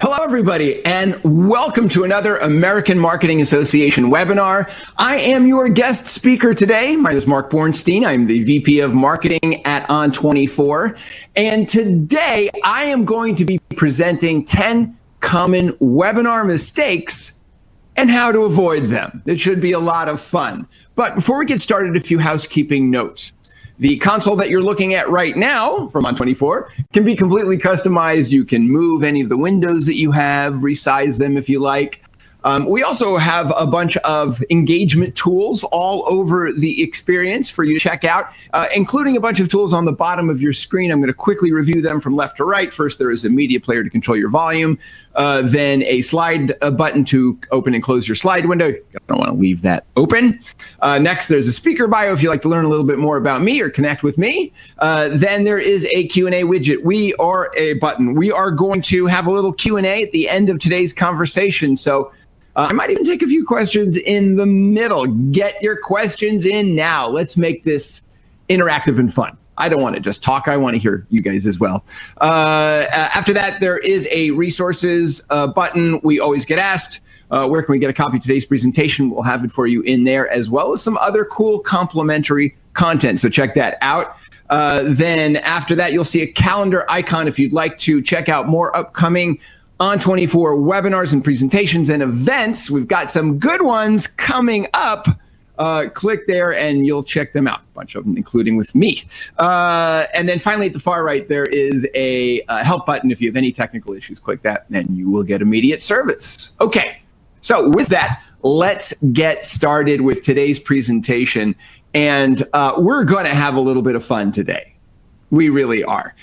Hello, everybody, and welcome to another American Marketing Association webinar. I am your guest speaker today. My name is Mark Bornstein. I'm the VP of Marketing at On24. And today I am going to be presenting 10 common webinar mistakes and how to avoid them. It should be a lot of fun. But before we get started, a few housekeeping notes. The console that you're looking at right now from On24 can be completely customized. You can move any of the windows that you have, resize them if you like. We also have a bunch of engagement tools all over the experience for you to check out, including a bunch of tools on the bottom of your screen. I'm going to quickly review them from left to right. First, there is a media player to control your volume, then a slide button to open and close your slide window. You don't want to leave that open. Next, there's a speaker bio if you'd like to learn a little bit more about me or connect with me. Then there is a Q&A widget. We are going to have a little Q&A at the end of today's conversation. So I might even take a few questions in the middle. Get your questions in now. Let's make this interactive and fun. I don't want to just talk. I want to hear you guys as well. After that, there is a resources button. We always get asked, where can we get a copy of today's presentation? We'll have it for you in there, as well as some other cool complimentary content. So check that out. Then after that, you'll see a calendar icon if you'd like to check out more upcoming On24 webinars and presentations and events. We've got some good ones coming up. Click there and you'll check them out. A bunch of them, including with me. And then finally, at the far right, there is a help button. If you have any technical issues, click that and you will get immediate service. Okay, so with that, let's get started with today's presentation. And we're going to have a little bit of fun today. We really are.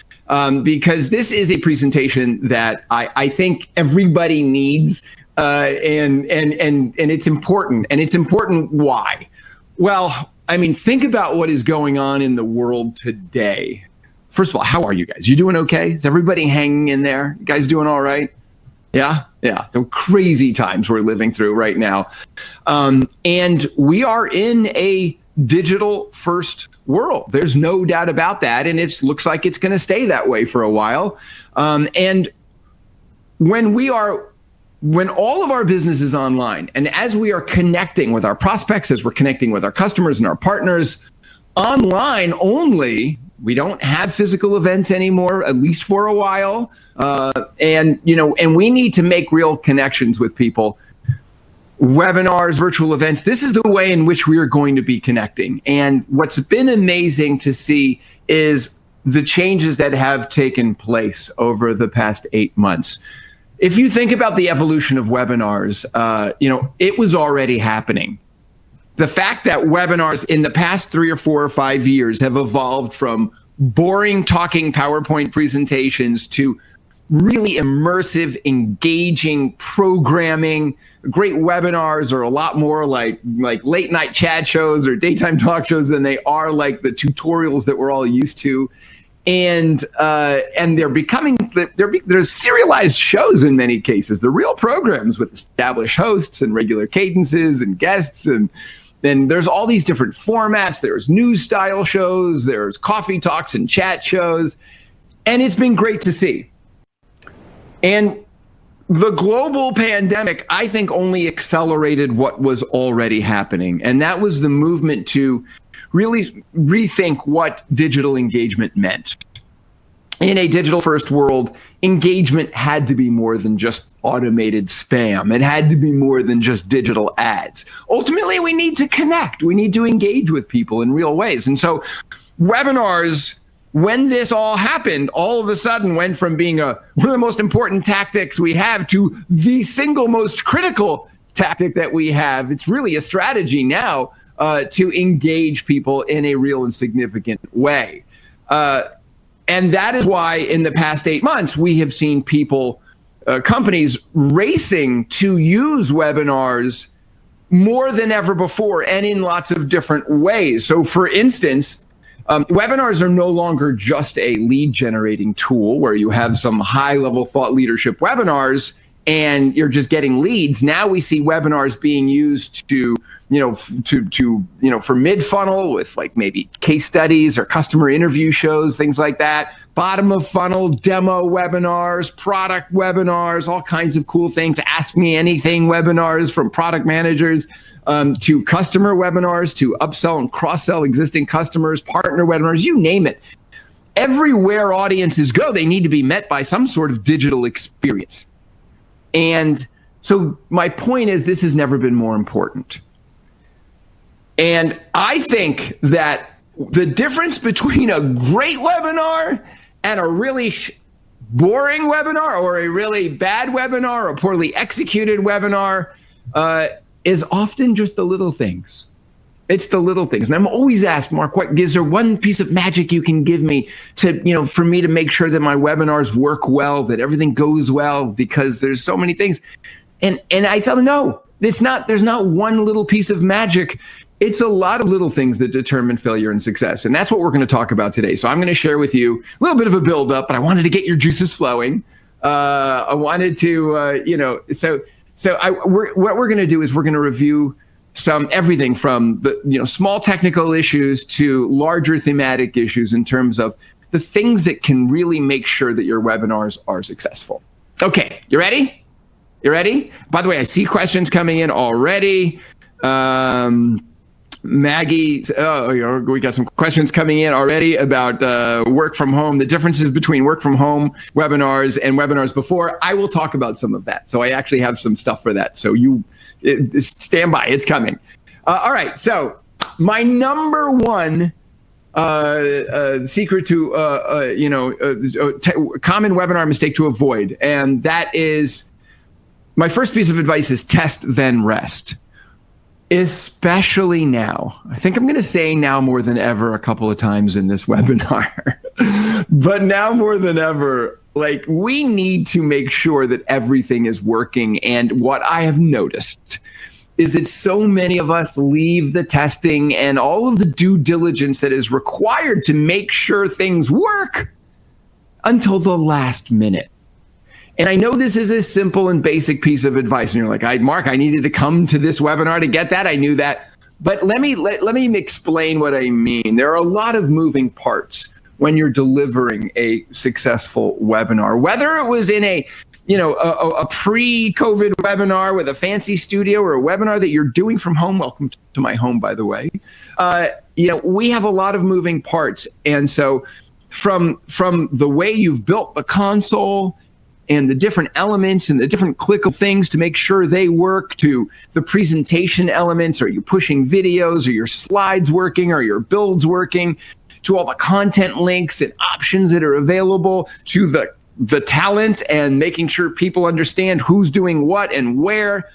Because this is a presentation that I think everybody needs, and it's important. And it's important why? Well, I mean, think about what is going on in the world today. First of all, how are you guys? You doing okay? Is everybody hanging in there? You guys doing all right? Yeah. The crazy times we're living through right now. And we are in a digital first world. There's no doubt about that. And it looks like it's going to stay that way for a while. And when all of our business is online, and as we are connecting with our prospects, as we're connecting with our customers and our partners online only, we don't have physical events anymore, at least for a while. And we need to make real connections with people. Webinars, virtual events, this is the way in which we are going to be connecting. And what's been amazing to see is the changes that have taken place over the past 8 months. If you think about the evolution of webinars, it was already happening. The fact that webinars in the past 3 or 4 or 5 years have evolved from boring talking PowerPoint presentations to really immersive, engaging programming. Great webinars are a lot more like late night chat shows or daytime talk shows than they are like the tutorials that we're all used to. And there's serialized shows in many cases. They're real programs with established hosts and regular cadences and guests. And then there's all these different formats. There's news style shows, there's coffee talks and chat shows. And it's been great to see. And the global pandemic, I think, only accelerated what was already happening. And that was the movement to really rethink what digital engagement meant. In a digital first world, engagement had to be more than just automated spam. It had to be more than just digital ads. Ultimately, we need to connect. We need to engage with people in real ways. And so webinars, when this all happened, all of a sudden went from being one of the most important tactics we have to the single most critical tactic that we have. It's really a strategy now to engage people in a real and significant way. And that is why in the past 8 months, we have seen companies racing to use webinars more than ever before and in lots of different ways. So for instance, webinars are no longer just a lead generating tool where you have some high level thought leadership webinars and you're just getting leads. Now we see webinars being used to, for mid funnel with like maybe case studies or customer interview shows, things like that. bottom of funnel demo webinars, product webinars, all kinds of cool things. Ask Me Anything webinars from product managers, to customer webinars, to upsell and cross-sell existing customers, partner webinars, you name it. Everywhere audiences go, they need to be met by some sort of digital experience. And so my point is, this has never been more important. And I think that the difference between a great webinar and a really boring webinar, or a really bad webinar, or a poorly executed webinar, is often just the little things. It's the little things. And I'm always asked, Mark, what is there one piece of magic you can give me to, for me to make sure that my webinars work well, that everything goes well, because there's so many things. And I tell them, no, there's not one little piece of magic. It's a lot of little things that determine failure and success. And that's what we're going to talk about today. So I'm going to share with you a little bit of a build up, but I wanted to get your juices flowing. I wanted to, what we're going to do is we're going to review everything from the, small technical issues to larger thematic issues in terms of the things that can really make sure that your webinars are successful. Okay, you ready? You ready? By the way, I see questions coming in already. Maggie, we got some questions coming in already about work from home, the differences between work from home webinars and webinars before. I will talk about some of that. So I actually have some stuff for that. So stand by, it's coming. All right, so my number one secret to, common webinar mistake to avoid, and that is, my first piece of advice is test, then rest. Especially now. I think I'm going to say now more than ever a couple of times in this webinar, but now more than ever, we need to make sure that everything is working. And what I have noticed is that so many of us leave the testing and all of the due diligence that is required to make sure things work until the last minute. And I know this is a simple and basic piece of advice. And you're like, Mark, I needed to come to this webinar to get that. I knew that. But let me explain what I mean. There are a lot of moving parts when you're delivering a successful webinar, whether it was in a pre-COVID webinar with a fancy studio, or a webinar that you're doing from home. Welcome to my home, by the way. We have a lot of moving parts. And so from the way you've built the console and the different elements and the different clickable things to make sure they work, to the presentation elements, are you pushing videos, are your slides working, are your builds working, to all the content links and options that are available, to the talent and making sure people understand who's doing what and where.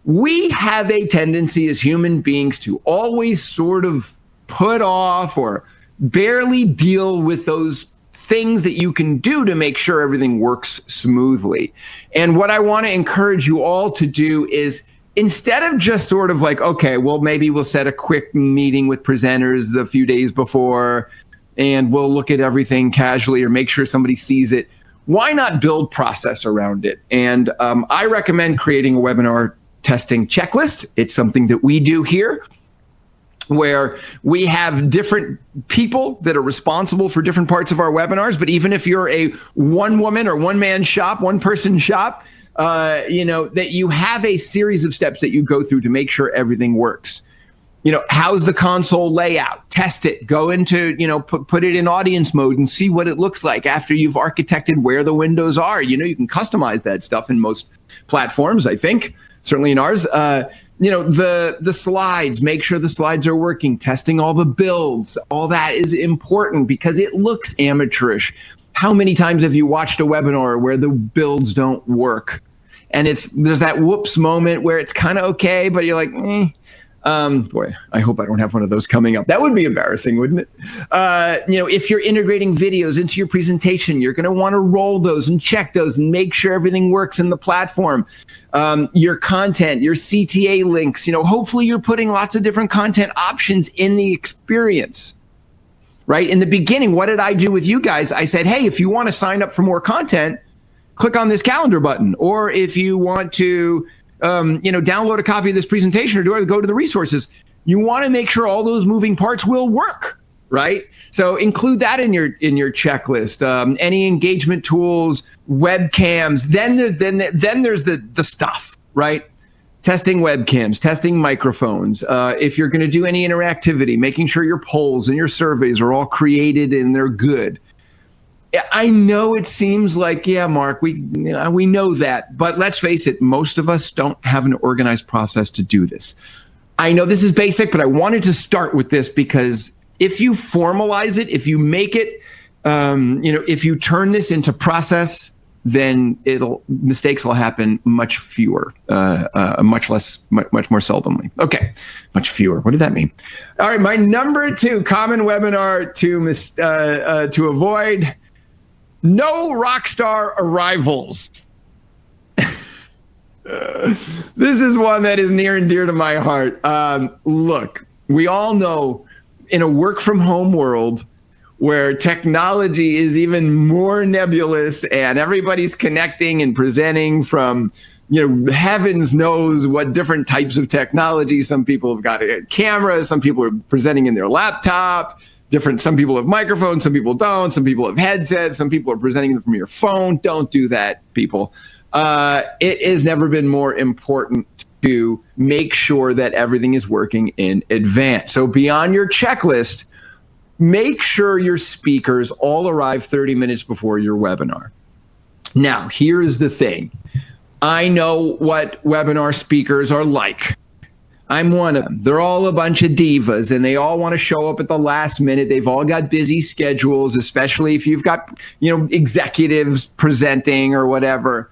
We have a tendency as human beings to always sort of put off or barely deal with those things that you can do to make sure everything works smoothly. And what I want to encourage you all to do is, instead of just sort of okay, well, maybe we'll set a quick meeting with presenters a few days before and we'll look at everything casually or make sure somebody sees it, why not build process around it? And I recommend creating a webinar testing checklist. It's something that we do here, where we have different people that are responsible for different parts of our webinars. But even if you're a one-woman or one-man shop, one-person shop, that you have a series of steps that you go through to make sure everything works. How's the console layout? Test it. Go into, put it in audience mode and see what it looks like after you've architected where the windows are. You can customize that stuff in most platforms, I think, certainly in ours. The slides, make sure the slides are working, testing all the builds, all that is important because it looks amateurish. How many times have you watched a webinar where the builds don't work? And there's that whoops moment where it's kind of okay, but you're like, boy, I hope I don't have one of those coming up. That would be embarrassing, wouldn't it? If you're integrating videos into your presentation, you're going to want to roll those and check those and make sure everything works in the platform. Your content, your CTA links, hopefully you're putting lots of different content options in the experience, right? In the beginning, what did I do with you guys? I said, hey, if you want to sign up for more content, click on this calendar button. Or if you want to download a copy of this presentation or go to the resources, you want to make sure all those moving parts will work. right? So include that in your checklist. Any engagement tools, webcams. Then there's the stuff, right? Testing webcams, testing microphones. If you're going to do any interactivity, making sure your polls and your surveys are all created and they're good. I know it seems like, yeah, Mark, we know that, but let's face it, most of us don't have an organized process to do this. I know this is basic, but I wanted to start with this because if you formalize it, if you make it, if you turn this into process, then mistakes will happen much fewer, much more seldomly. Okay, much fewer. What did that mean? All right, my number 2 common webinar to avoid: no rockstar arrivals. This is one that is near and dear to my heart. Look, we all know in a work from home world where technology is even more nebulous and everybody's connecting and presenting from, heavens knows what different types of technology. Some people have got cameras, some people are presenting in their laptop, some people have microphones, some people don't, some people have headsets, some people are presenting them from your phone. Don't do that, people. It has never been more important to make sure that everything is working in advance. So beyond your checklist, make sure your speakers all arrive 30 minutes before your webinar. Now, here's the thing. I know what webinar speakers are like. I'm one of them. They're all a bunch of divas and they all want to show up at the last minute. They've all got busy schedules, especially if you've got, executives presenting or whatever.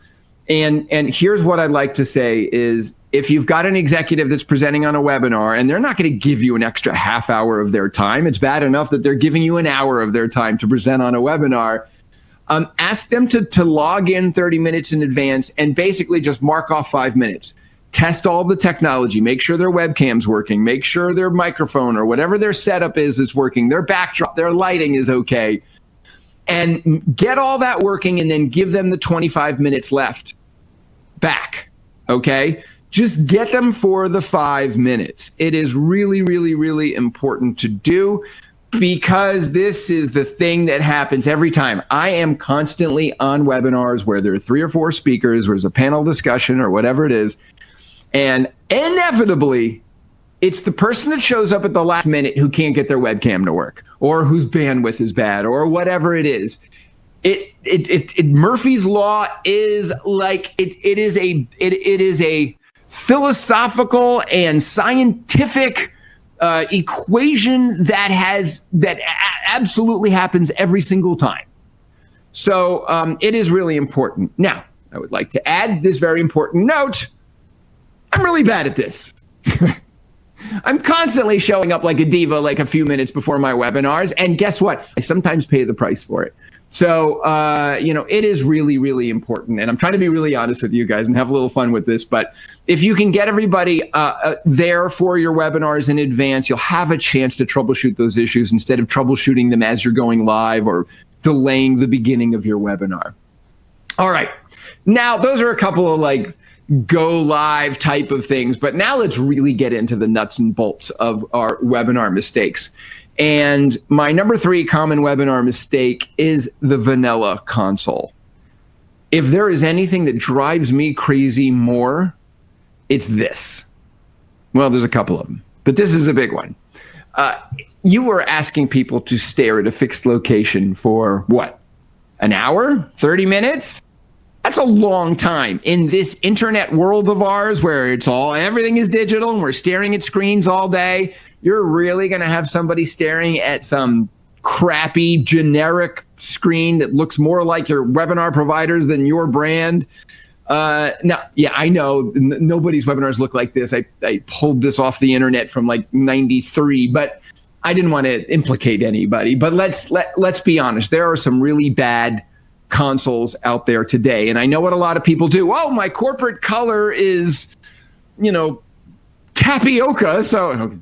And here's what I'd like to say is, if you've got an executive that's presenting on a webinar and they're not going to give you an extra half hour of their time, it's bad enough that they're giving you an hour of their time to present on a webinar. Ask them to log in 30 minutes in advance and basically just mark off 5 minutes. Test all the technology, make sure their webcam's working, make sure their microphone or whatever their setup is working, their backdrop, their lighting is okay, and get all that working and then give them the 25 minutes left back, okay? Just get them for the 5 minutes. It is really, really, really important to do because this is the thing that happens every time. I am constantly on webinars where there are 3 or 4 speakers, where there's a panel discussion or whatever it is, and inevitably, it's the person that shows up at the last minute who can't get their webcam to work or whose bandwidth is bad or whatever it is. Murphy's Law is like, it is a philosophical and scientific equation that absolutely happens every single time. So it is really important. Now, I would like to add this very important note. I'm really bad at this. I'm constantly showing up like a diva, like a few minutes before my webinars. And guess what? I sometimes pay the price for it. So, it is really, really important. And I'm trying to be really honest with you guys and have a little fun with this. But if you can get everybody there for your webinars in advance, you'll have a chance to troubleshoot those issues instead of troubleshooting them as you're going live or delaying the beginning of your webinar. All right. Now, those are a couple of go live type of things. But now let's really get into the nuts and bolts of our webinar mistakes. And my number 3 common webinar mistake is the vanilla console. If there is anything that drives me crazy more, it's this. Well, there's a couple of them, but this is a big one. You are asking people to stare at a fixed location for what? An hour? 30 minutes? That's a long time in this internet world of ours where everything is digital and we're staring at screens all day. You're really going to have somebody staring at some crappy generic screen that looks more like your webinar providers than your brand. Now, yeah, I know nobody's webinars look like this. I pulled this off the internet from 93, but I didn't want to implicate anybody. But let's be honest. There are some really bad consoles out there today. And I know what a lot of people do. Oh, my corporate color is, tapioca. So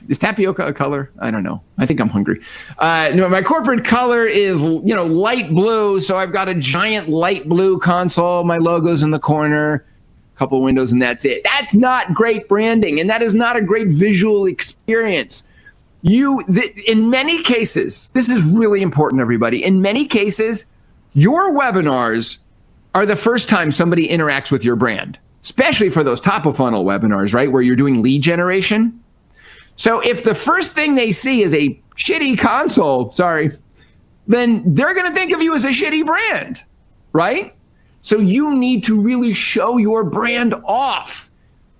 is tapioca a color? I don't know. I think I'm hungry. No, my corporate color is, light blue. So I've got a giant light blue console. My logo's in the corner, a couple windows, and that's it. That's not great branding. And that is not a great visual experience. In many cases, this is really important, everybody. In many cases, your webinars are the first time somebody interacts with your brand, especially for those top of funnel webinars, right? Where you're doing lead generation. So if the first thing they see is a shitty console, then they're going to think of you as a shitty brand, right? So you need to really show your brand off.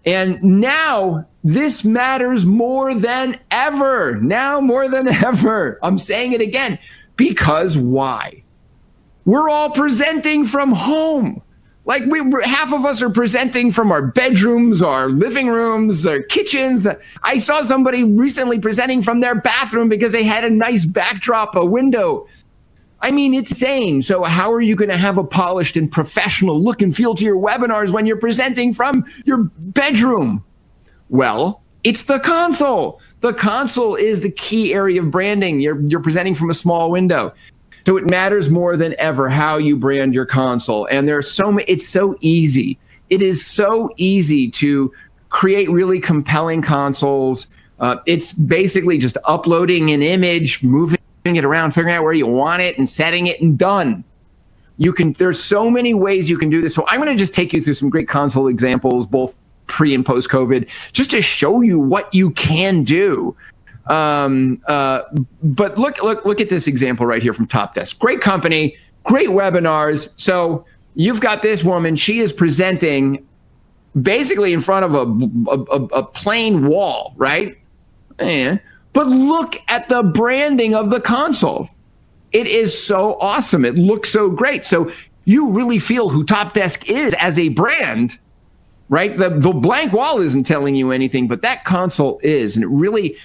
And now this matters more than ever. Now more than ever. I'm saying it again, because why? We're all presenting from home. Like half of us are presenting from our bedrooms, our living rooms, our kitchens. I saw somebody recently presenting from their bathroom because they had a nice backdrop, a window. I mean, it's insane. So how are you going to have a polished and professional look and feel to your webinars when you're presenting from your bedroom? Well, it's the console. The console is the key area of branding. You're presenting from a small window. So it matters more than ever how you brand your console. And it's so easy. It is so easy to create really compelling consoles. It's basically just uploading an image, moving it around, figuring out where you want it and setting it and done. There's so many ways you can do this. So I'm going to just take you through some great console examples, both pre and post COVID, just to show you what you can do. But look at this example right here from Topdesk. Great company, great webinars. So you've got this woman, she is presenting basically in front of a plain wall, right? But look at the branding of the console. It is so awesome. It looks so great. So you really feel who Topdesk is as a brand, right? The blank wall isn't telling you anything, but that console is. And it really,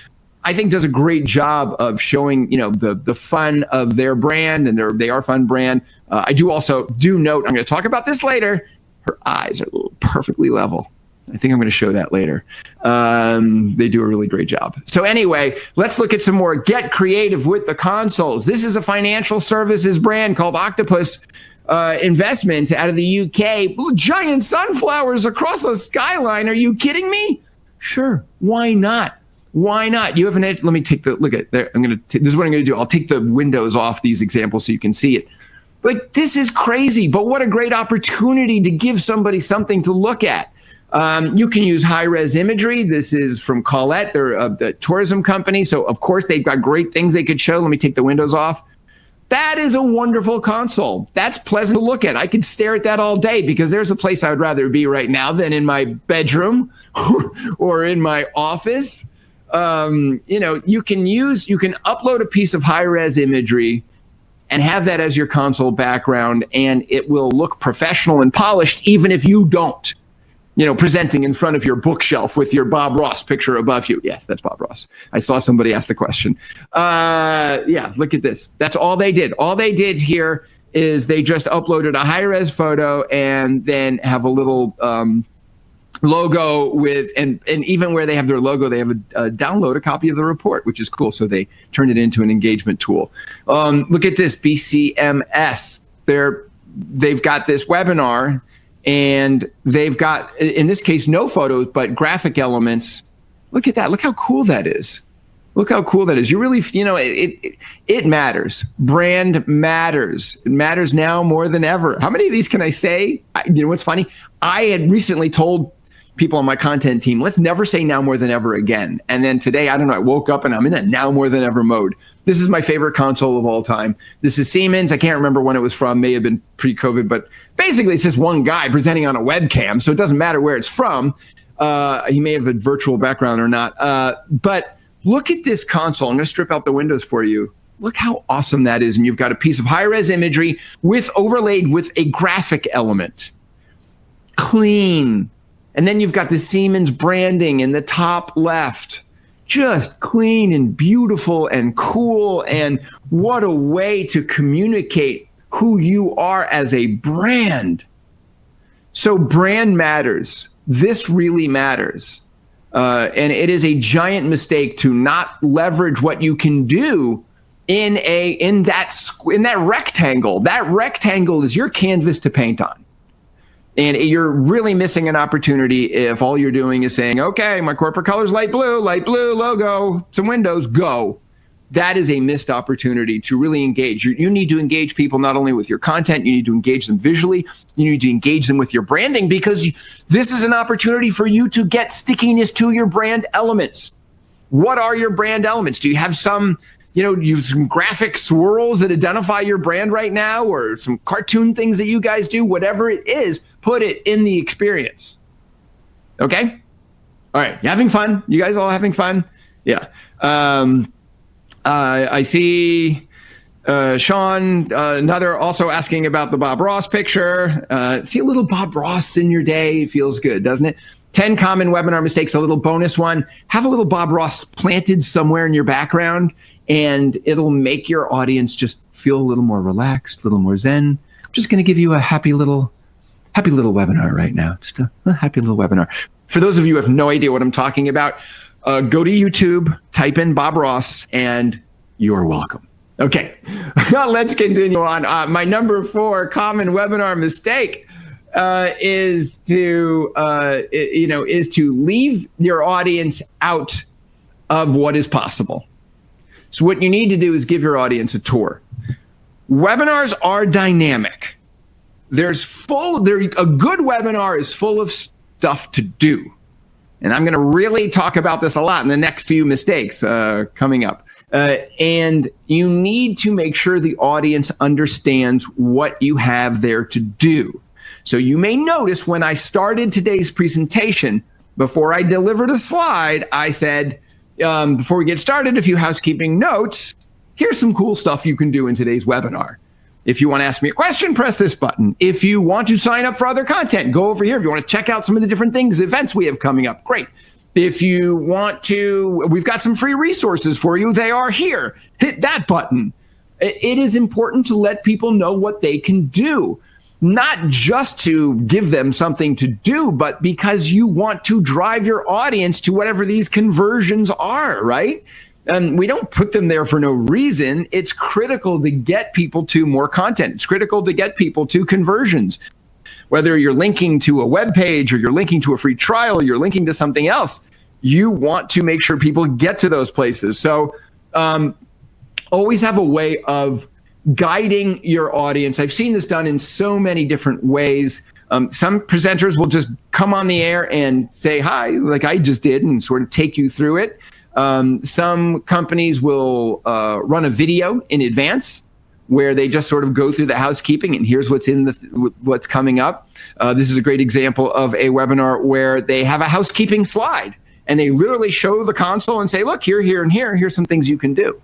I think, does a great job of showing, the fun of their brand, and they are a fun brand. I do note, I'm going to talk about this later, her eyes are perfectly level. I think I'm going to show that later. They do a really great job. So anyway, let's look at some more. Get creative with the consoles. This is a financial services brand called Octopus Investments out of the UK. Giant sunflowers across a skyline. Are you kidding me? Sure. Why not? Why not? You have let me take look at there. This is what I'm going to do. I'll take the windows off these examples so you can see it. Like, this is crazy, but what a great opportunity to give somebody something to look at. You can use high-res imagery. This is from Colette. They're the tourism company. So, of course, they've got great things they could show. Let me take the windows off. That is a wonderful console. That's pleasant to look at. I could stare at that all day, because there's a place I would rather be right now than in my bedroom or in my office. You can upload a piece of high-res imagery and have that as your console background, and it will look professional and polished, even if you don't. Presenting in front of your bookshelf with your Bob Ross picture above you. Yes, that's Bob Ross. I saw somebody ask the question. Look at this. That's all they did. All they did here is they just uploaded a high-res photo and then have a little logo with, and even where they have their logo, they have a download a copy of the report, which is cool. So they turned it into an engagement tool. Look at this, BCMS. They've got this webinar, and they've got, in this case, no photos, but graphic elements. Look at that. Look how cool that is. Look how cool that is. You really, it matters. Brand matters. It matters now more than ever. How many of these can I say? What's funny? I had recently told people on my content team, let's never say now more than ever again. And then today, I don't know, I woke up and I'm in a now more than ever mode. This is my favorite console of all time. This is Siemens. I can't remember when it was from, may have been pre-COVID, but basically it's just one guy presenting on a webcam. So it doesn't matter where it's from. He may have a virtual background or not. But look at this console. I'm going to strip out the windows for you. Look how awesome that is. And you've got a piece of high-res imagery overlaid with a graphic element. Clean. And then you've got the Siemens branding in the top left. Just clean and beautiful and cool. And what a way to communicate who you are as a brand. So brand matters. This really matters. And it is a giant mistake to not leverage what you can do in that rectangle. That rectangle is your canvas to paint on. And you're really missing an opportunity if all you're doing is saying, okay, my corporate color is light blue logo, some windows, go. That is a missed opportunity to really engage. You need to engage people not only with your content, you need to engage them visually, you need to engage them with your branding, because this is an opportunity for you to get stickiness to your brand elements. What are your brand elements? Do you have some, some graphic swirls that identify your brand right now, or some cartoon things that you guys do? Whatever it is, put it in the experience. Okay? All right. You having fun? You guys all having fun? Yeah. I see Sean, another also asking about the Bob Ross picture. See a little Bob Ross in your day. Feels good, doesn't it? 10 common webinar mistakes, a little bonus one. Have a little Bob Ross planted somewhere in your background, and it'll make your audience just feel a little more relaxed, a little more zen. I'm just going to give you a happy little webinar right now. Just a happy little webinar. For those of you who have no idea what I'm talking about, go to YouTube, type in Bob Ross, and you're welcome. Okay, let's continue on. My number 4 common webinar mistake is to leave your audience out of what is possible. So what you need to do is give your audience a tour. Webinars are dynamic. A good webinar is full of stuff to do. And I'm going to really talk about this a lot in the next few mistakes coming up. And you need to make sure the audience understands what you have there to do. So you may notice when I started today's presentation, before I delivered a slide, I said, before we get started, a few housekeeping notes. Here's some cool stuff you can do in today's webinar. If you want to ask me a question, press this button. If you want to sign up for other content, go over here. If you want to check out some of the different things, events we have coming up, great. If you want to, we've got some free resources for you. They are here. Hit that button. It is important to let people know what they can do, not just to give them something to do, but because you want to drive your audience to whatever these conversions are, right? And we don't put them there for no reason. It's critical to get people to more content. It's critical to get people to conversions. Whether you're linking to a web page or you're linking to a free trial, or you're linking to something else, you want to make sure people get to those places. So always have a way of guiding your audience. I've seen this done in so many different ways. Some presenters will just come on the air and say hi, like I just did, and sort of take you through it. Some companies will run a video in advance where they just sort of go through the housekeeping and here's what's what's coming up. This is a great example of a webinar where they have a housekeeping slide and they literally show the console and say, look, here, and here's some things you can do.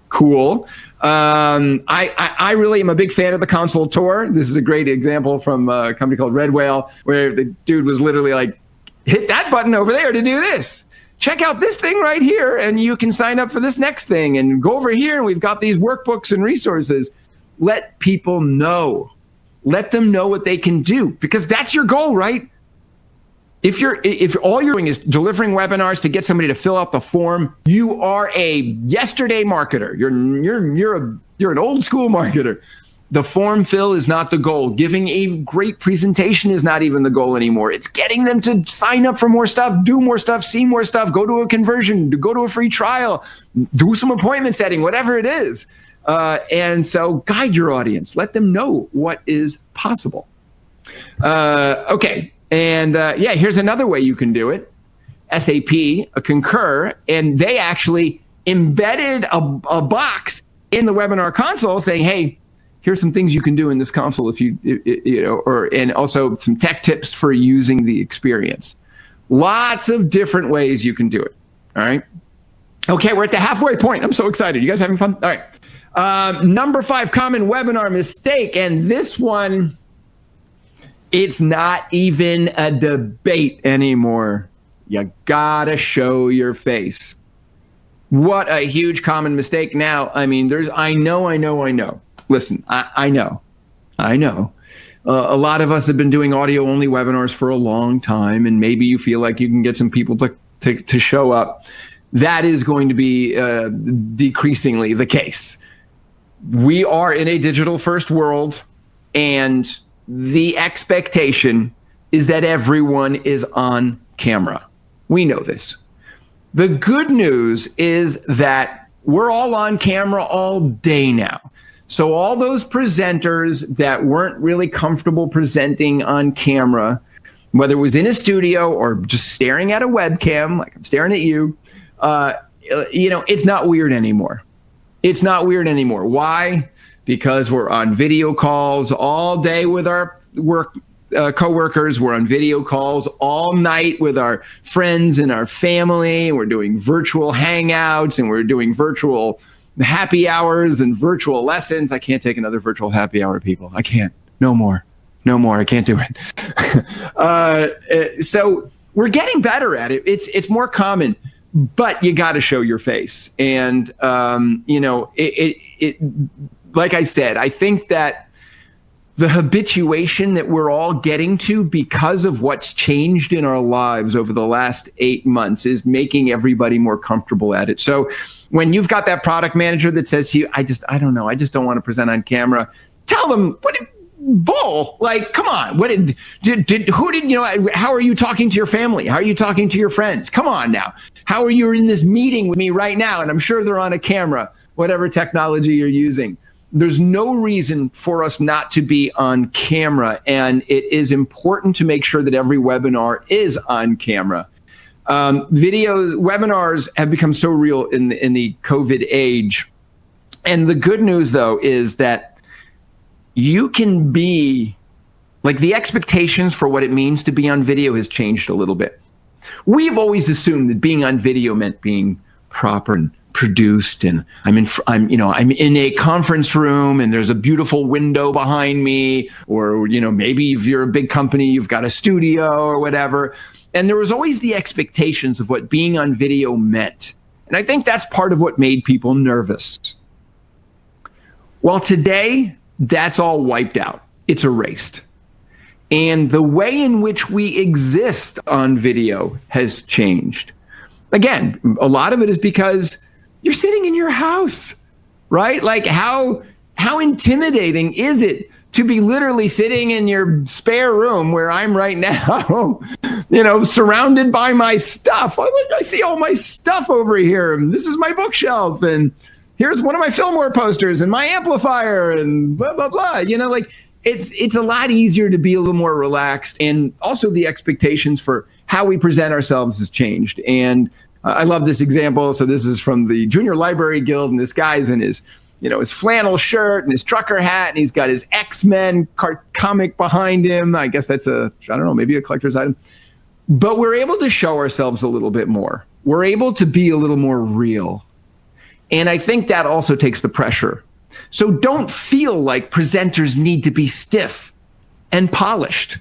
Cool. I really am a big fan of the console tour. This is a great example from a company called Red Whale, where the dude was literally like, hit that button over there to do this. Check out this thing right here, and you can sign up for this next thing, and go over here, and we've got these workbooks and resources. Let people know. Let them know what they can do, because that's your goal, right? If all you're doing is delivering webinars to get somebody to fill out the form, you are a yesterday marketer. You're an old school marketer. The form fill is not the goal. Giving a great presentation is not even the goal anymore. It's getting them to sign up for more stuff, do more stuff, see more stuff, go to a conversion, go to a free trial, do some appointment setting, whatever it is. And so guide your audience. Let them know what is possible. Okay. And here's another way you can do it. SAP, a Concur, and they actually embedded a box in the webinar console saying, hey, here's some things you can do in this console and also some tech tips for using the experience. Lots of different ways you can do it. All right. Okay, we're at the halfway point. I'm so excited. You guys having fun? All right. Number 5 common webinar mistake, and this one, it's not even a debate anymore. You gotta show your face. What a huge common mistake. Now, I mean, I know. Listen, I know. A lot of us have been doing audio only webinars for a long time, and maybe you feel like you can get some people to show up. That is going to be decreasingly the case. We are in a digital first world, and the expectation is that everyone is on camera. We know this. The good news is that we're all on camera all day now. So all those presenters that weren't really comfortable presenting on camera, whether it was in a studio or just staring at a webcam, like I'm staring at you, it's not weird anymore. It's not weird anymore. Why? Because we're on video calls all day with our coworkers. We're on video calls all night with our friends and our family. We're doing virtual hangouts and we're doing virtual happy hours and virtual lessons. I can't take another virtual happy hour, people. I can't. No more. I can't do it. So we're getting better at it. It's more common, but you got to show your face. And like I said, I think that the habituation that we're all getting to because of what's changed in our lives over the last 8 months is making everybody more comfortable at it. So when you've got that product manager that says to you, I don't know, I just don't want to present on camera, tell them, bull, like, come on, how are you talking to your family? How are you talking to your friends? Come on now. How are you in this meeting with me right now? And I'm sure they're on a camera, whatever technology you're using. There's no reason for us not to be on camera, and it is important to make sure that every webinar is on camera. Webinars have become so real in the COVID age. And the good news, though, is that you can be, like, the expectations for what it means to be on video has changed a little bit. We've always assumed that being on video meant being proper and produced, and I'm in a conference room and there's a beautiful window behind me, or maybe if you're a big company, you've got a studio or whatever. And there was always the expectations of what being on video meant. And I think that's part of what made people nervous. Well, today, that's all wiped out. It's erased. And the way in which we exist on video has changed. Again, a lot of it is because you're sitting in your house, right? Like how intimidating is it to be literally sitting in your spare room where I'm right now, surrounded by my stuff. I see all my stuff over here. And this is my bookshelf. And here's one of my Fillmore posters and my amplifier and blah, blah, blah. It's a lot easier to be a little more relaxed. And also the expectations for how we present ourselves has changed. And I love this example. So this is from the Junior Library Guild, and this guy's in his flannel shirt and his trucker hat, and he's got his X-Men comic behind him. I guess that's maybe a collector's item. But we're able to show ourselves a little bit more. We're able to be a little more real. And I think that also takes the pressure. So don't feel like presenters need to be stiff and polished.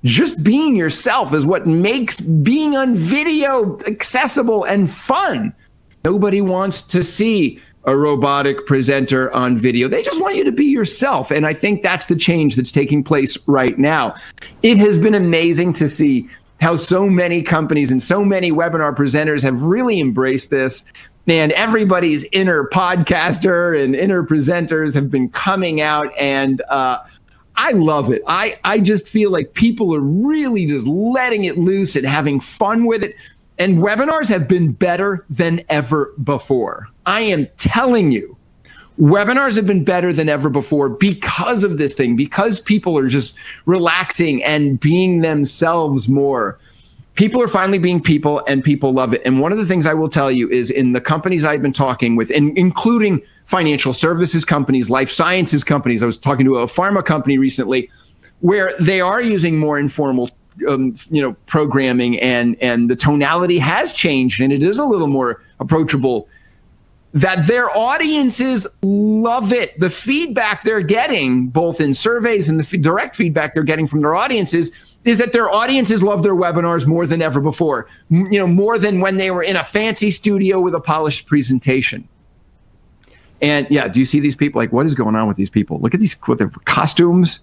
Just being yourself is what makes being on video accessible and fun. Nobody wants to see a robotic presenter on video. They just want you to be yourself. And I think that's the change that's taking place right now. It has been amazing to see how so many companies and so many webinar presenters have really embraced this. And everybody's inner podcaster and inner presenters have been coming out, and I love it. I just feel like people are really just letting it loose and having fun with it. And webinars have been better than ever before. I am telling you, webinars have been better than ever before because of this thing, because people are just relaxing and being themselves more. People are finally being people, and people love it. And one of the things I will tell you is in the companies I've been talking with, including financial services companies, life sciences companies, I was talking to a pharma company recently where they are using more informal programming, and the tonality has changed and it is a little more approachable, that their audiences love it. The feedback they're getting, both in surveys and the direct feedback they're getting from their audiences, is that their audiences love their webinars more than ever before, more than when they were in a fancy studio with a polished presentation. And yeah, do you see these people? Like, what is going on with these people? Look at with their costumes.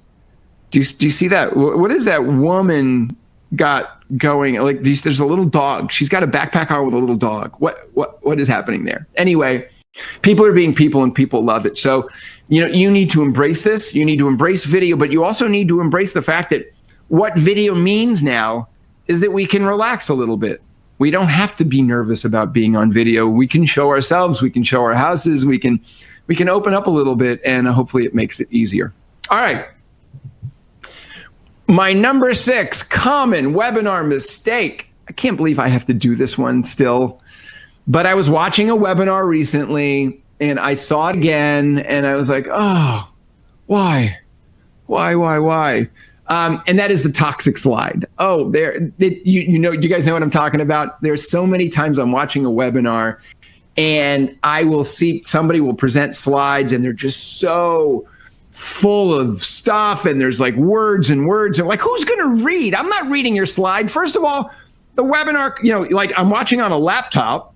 Do you see that? What is that woman got going? Like, there's a little dog. She's got a backpack on with a little dog. What is happening there? Anyway, People are being people and people love it. So, you need to embrace this. You need to embrace video, but you also need to embrace the fact that what video means now is that we can relax a little bit. We don't have to be nervous about being on video. We can show ourselves, we can show our houses, we can open up a little bit, and hopefully it makes it easier. All right. My number 6 common webinar mistake. I can't believe I have to do this one still, but I was watching a webinar recently and I saw it again and I was like, oh, why? And that is the toxic slide. Oh, you guys know what I'm talking about? There's so many times I'm watching a webinar and I will see somebody will present slides and they're just so full of stuff and there's like words and like, who's going to read? I'm not reading your slide. First of all, the webinar, like I'm watching on a laptop.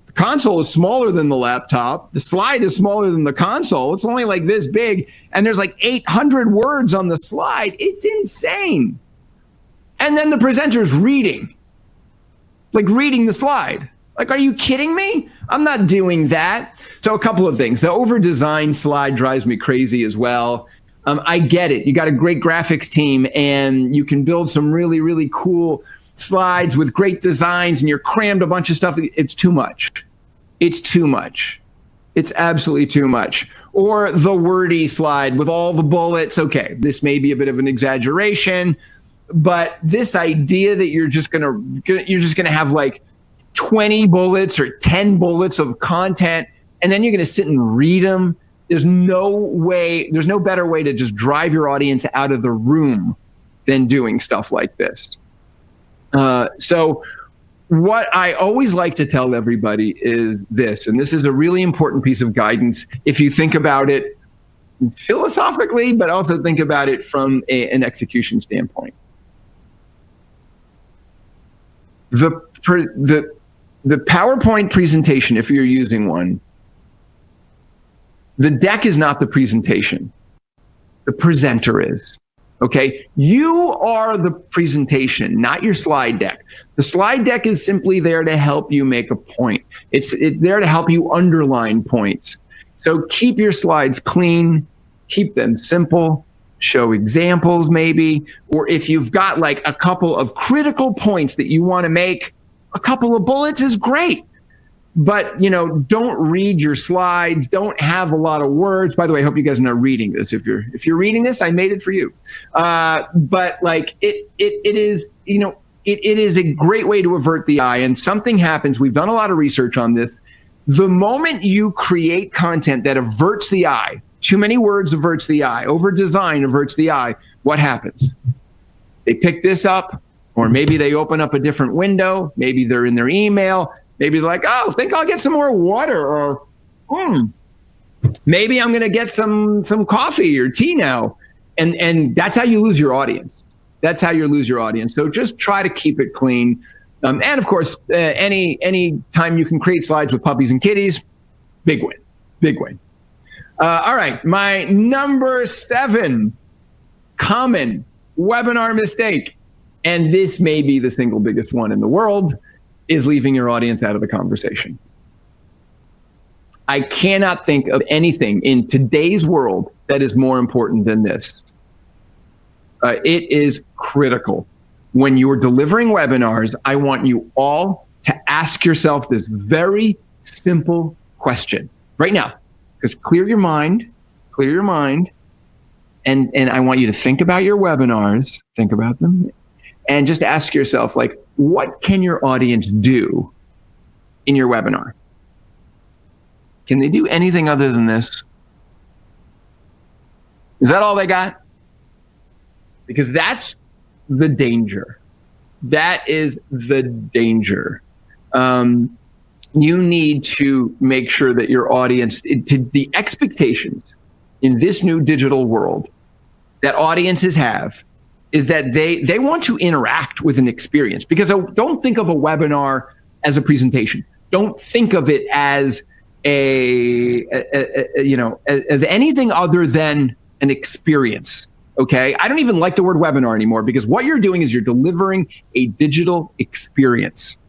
The console is smaller than the laptop. The slide is smaller than the console. It's only like this big. And there's like 800 words on the slide. It's insane. And then the presenter's reading the slide. Like, are you kidding me? I'm not doing that. So a couple of things. The over-designed slide drives me crazy as well. I get it. You got a great graphics team and you can build some really, really cool slides with great designs and you're crammed a bunch of stuff. It's too much. It's too much. It's absolutely too much. Or the wordy slide with all the bullets. Okay, this may be a bit of an exaggeration, but this idea that you're just gonna have like 20 bullets or 10 bullets of content and then you're going to sit and read them. There's no better way to just drive your audience out of the room than doing stuff like this. So what I always like to tell everybody is this, and this is a really important piece of guidance if you think about it philosophically, but also think about it from an execution standpoint. The PowerPoint presentation, if you're using one, the deck is not the presentation. The presenter is. Okay? You are the presentation, not your slide deck. The slide deck is simply there to help you make a point. It's there to help you underline points. So keep your slides clean, keep them simple, show examples maybe, or if you've got like a couple of critical points that you want to make, a couple of bullets is great. But, don't read your slides. Don't have a lot of words. By the way, I hope you guys are not reading this. If you're reading this, I made it for you. But like it is, it is a great way to avert the eye. And something happens. We've done a lot of research on this. The moment you create content that averts the eye, too many words averts the eye, over design averts the eye, what happens? They pick this up, or maybe they open up a different window. Maybe they're in their email. Maybe they're like, oh, think I'll get some more water, or maybe I'm going to get some coffee or tea now. And that's how you lose your audience. That's how you lose your audience. So just try to keep it clean. And of course, any time you can create slides with puppies and kitties, big win, big win. All right, my number 7 common webinar mistake, and this may be the single biggest one in the world, is leaving your audience out of the conversation. I cannot think of anything in today's world that is more important than this. It is critical. When you're delivering webinars, I want you all to ask yourself this very simple question right now. Just clear your mind, and I want you to think about your webinars, think about them, and just ask yourself, like, what can your audience do in your webinar? Can they do anything other than this? Is that all they got? Because that's the danger. That is the danger. You need to make sure that your audience, the expectations in this new digital world that audiences have, is that they want to interact with an experience. Because don't think of a webinar as a presentation. Don't think of it as as anything other than an experience. Okay, I don't even like the word webinar anymore, because what you're doing is you're delivering a digital experience.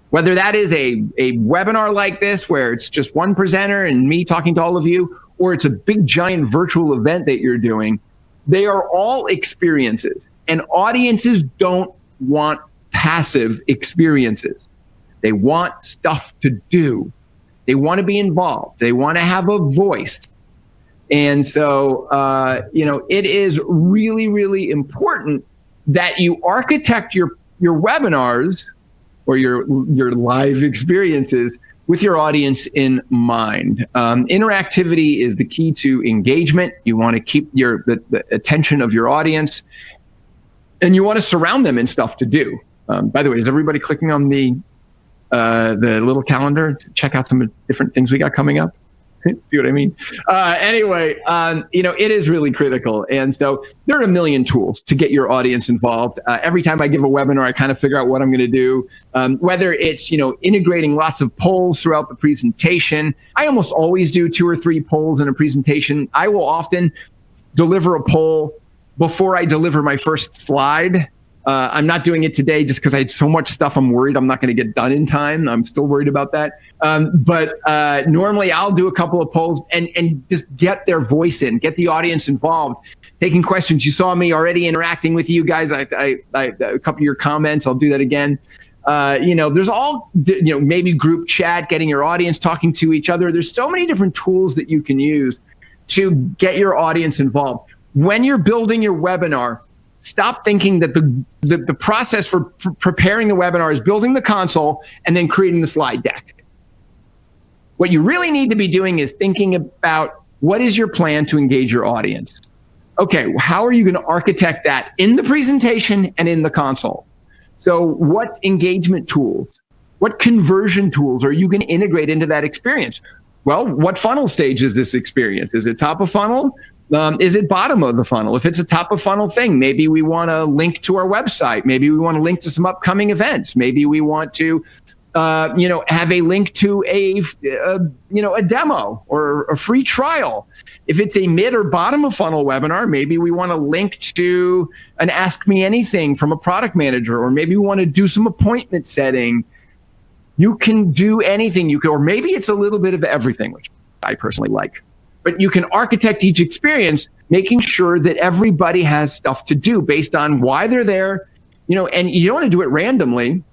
Whether that is a webinar like this, where it's just one presenter and me talking to all of you, or it's a big giant virtual event that you're doing, they are all experiences. And audiences don't want passive experiences. They want stuff to do. They want to be involved. They want to have a voice. And so, it is really, really important that you architect your webinars or your live experiences with your audience in mind. Interactivity is the key to engagement. You want to keep the attention of your audience, and you want to surround them in stuff to do. By the way, is everybody clicking on the little calendar? Check out some different things we got coming up. See what I mean? Anyway, it is really critical. And so there are a million tools to get your audience involved. Every time I give a webinar, I kind of figure out what I'm going to do, whether it's, integrating lots of polls throughout the presentation. I almost always do 2 or 3 polls in a presentation. I will often deliver a poll before I deliver my first slide. I'm not doing it today just because I had so much stuff I'm worried I'm not going to get done in time. I'm still worried about that. But normally I'll do a couple of polls and just get their voice in, get the audience involved, taking questions. You saw me already interacting with you guys. I a couple of your comments, I'll do that again. There's all, maybe group chat, getting your audience talking to each other. There's so many different tools that you can use to get your audience involved. When you're building your webinar, stop thinking that the process for preparing the webinar is building the console and then creating the slide deck. What you really need to be doing is thinking about what is your plan to engage your audience. Okay, how are you going to architect that in the presentation and in the console? So what engagement tools, what conversion tools are you going to integrate into that experience? Well, what funnel stage is this experience? Is it top of funnel? Is it bottom of the funnel? If it's a top of funnel thing, maybe we want to link to our website. Maybe we want to link to some upcoming events. Maybe we want to, have a link to a demo or a free trial. If it's a mid or bottom of funnel webinar, maybe we want to link to an Ask Me Anything from a product manager, or maybe we want to do some appointment setting. You can do anything. Or maybe it's a little bit of everything, which I personally like. But you can architect each experience, making sure that everybody has stuff to do based on why they're there, and you don't want to do it randomly.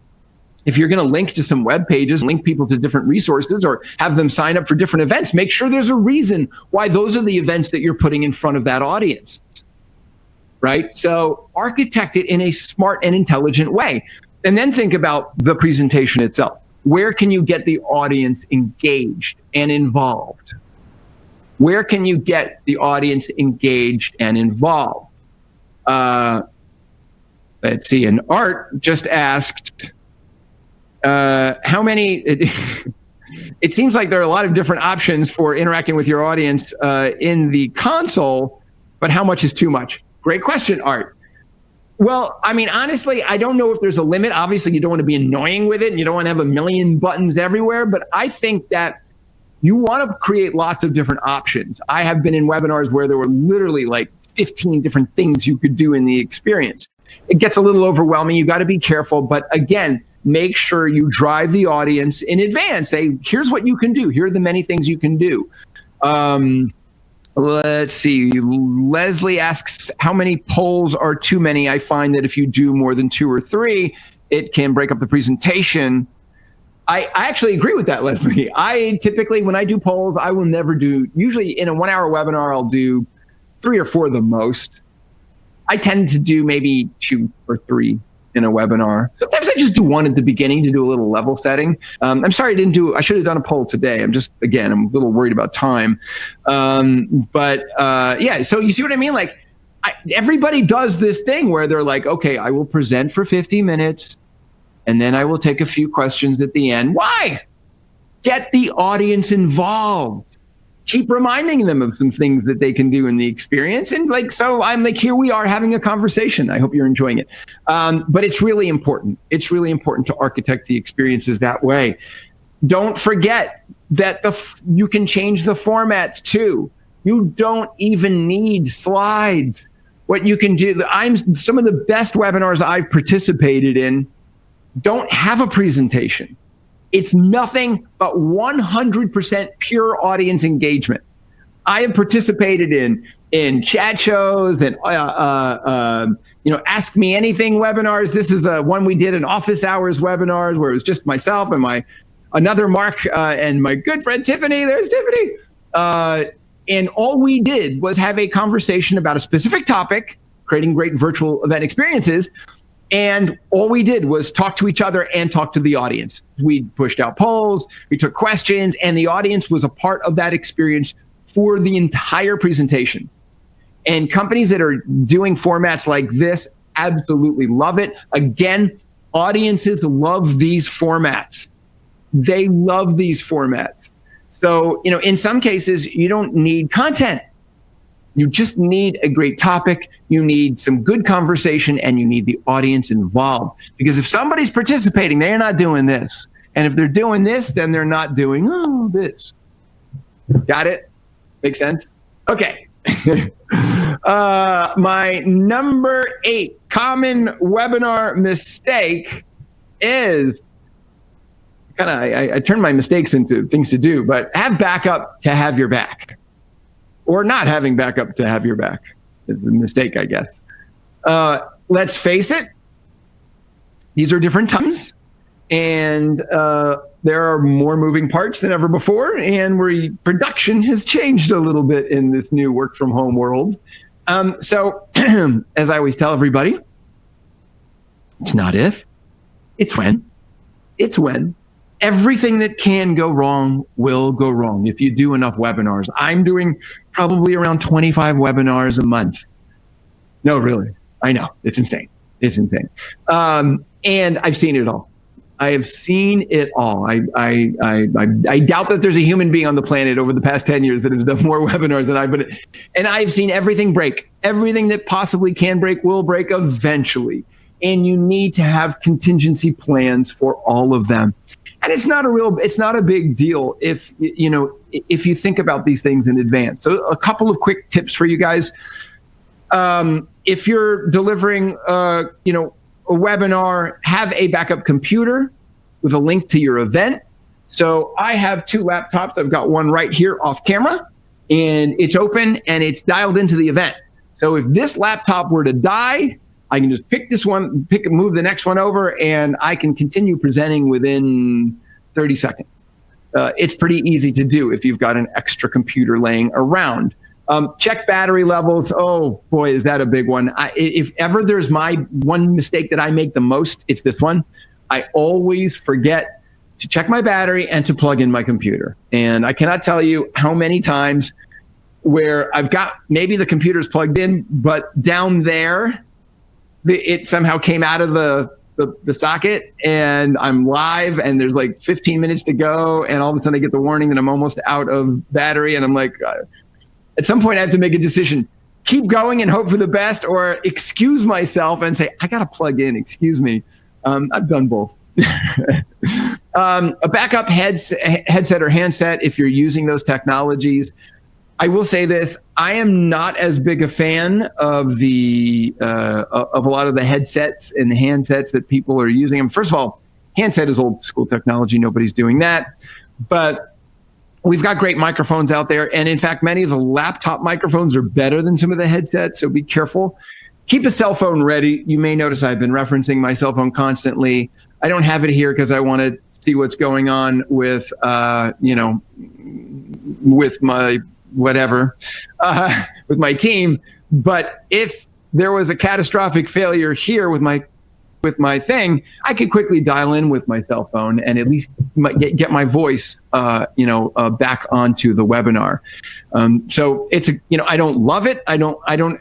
If you're going to link to some web pages, link people to different resources, or have them sign up for different events, make sure there's a reason why those are the events that you're putting in front of that audience, right? So architect it in a smart and intelligent way. And then think about the presentation itself. Where can you get the audience engaged and involved? Where can you get the audience engaged and involved? Let's see, and Art just asked, how many, it seems like there are a lot of different options for interacting with your audience in the console, but how much is too much? Great question, Art. Well, I mean, honestly, I don't know if there's a limit. Obviously, you don't want to be annoying with it, and you don't want to have a million buttons everywhere, but I think that you want to create lots of different options. I have been in webinars where there were literally like 15 different things you could do in the experience. It gets a little overwhelming. You got to be careful. But again, make sure you drive the audience in advance. Say, here's what you can do. Here are the many things you can do. Let's see. Leslie asks, how many polls are too many? I find that if you do more than 2 or 3, it can break up the presentation. I actually agree with that, Leslie. I typically, when I do polls, I will never do, usually in a 1-hour webinar, I'll do 3 or 4 the most. I tend to do maybe 2 or 3 in a webinar. Sometimes I just do 1 at the beginning to do a little level setting. I'm sorry I should have done a poll today. I'm a little worried about time. Yeah, so you see what I mean? Like, everybody does this thing where they're like, okay, I will present for 50 minutes. And then I will take a few questions at the end. Why? Get the audience involved. Keep reminding them of some things that they can do in the experience. And so I'm like, here we are having a conversation. I hope you're enjoying it. But it's really important. It's really important to architect the experiences that way. Don't forget that you can change the formats too. You don't even need slides. What you can do, some of the best webinars I've participated in don't have a presentation. It's nothing but 100% pure audience engagement. I have participated in chat shows and Ask Me Anything webinars. This is one we did in office hours webinars where it was just myself and another Mark and my good friend Tiffany. There's Tiffany. And all we did was have a conversation about a specific topic, creating great virtual event experiences. And all we did was talk to each other and talk to the audience. We pushed out polls, we took questions, and the audience was a part of that experience for the entire presentation. And companies that are doing formats like this absolutely love it. Again, audiences love these formats. They love these formats. So, in some cases, you don't need content. You just need a great topic. You need some good conversation, and you need the audience involved. Because if somebody's participating, they're not doing this. And if they're doing this, then they're not doing this. Got it? Make sense? Okay. My number 8 common webinar mistake is I turn my mistakes into things to do, but have backup to have your back. Or not having backup to have your back is a mistake, I guess. Let's face it, these are different times, and there are more moving parts than ever before, and production has changed a little bit in this new work from home world. So, as I always tell everybody, it's not if, it's when. It's when. Everything that can go wrong will go wrong if you do enough webinars. I'm doing probably around 25 webinars a month. No, really. I know. It's insane. It's insane. And I've seen it all. I have seen it all. I doubt that there's a human being on the planet over the past 10 years that has done more webinars than I've been. And I've seen everything break. Everything that possibly can break will break eventually. And you need to have contingency plans for all of them. And it's not a big deal if you think about these things in advance. So a couple of quick tips for you guys. If you're delivering, a webinar, have a backup computer with a link to your event. So I have 2 laptops. I've got one right here off camera, and it's open and it's dialed into the event. So if this laptop were to die, I can just pick this one, move the next one over, and I can continue presenting within 30 seconds. It's pretty easy to do if you've got an extra computer laying around. Check battery levels. Oh boy, is that a big one. If ever there's my one mistake that I make the most, it's this one. I always forget to check my battery and to plug in my computer. And I cannot tell you how many times where I've got maybe the computer's plugged in, but down there, it somehow came out of the socket, and I'm live, and there's like 15 minutes to go, and all of a sudden I get the warning that I'm almost out of battery, and I'm like, at some point I have to make a decision: keep going and hope for the best, or excuse myself and say, I gotta plug in, excuse me. I've done both. A backup headset or handset, if you're using those technologies. I will say this: I am not as big a fan of of a lot of the headsets and handsets that people are using. And first of all, handset is old school technology. Nobody's doing that. But we've got great microphones out there. And in fact, many of the laptop microphones are better than some of the headsets. So be careful. Keep a cell phone ready. You may notice I've been referencing my cell phone constantly. I don't have it here because I want to see what's going on with, with my whatever, with my team. But if there was a catastrophic failure here with my thing, I could quickly dial in with my cell phone and at least get my voice, back onto the webinar. So it's I don't love it. I don't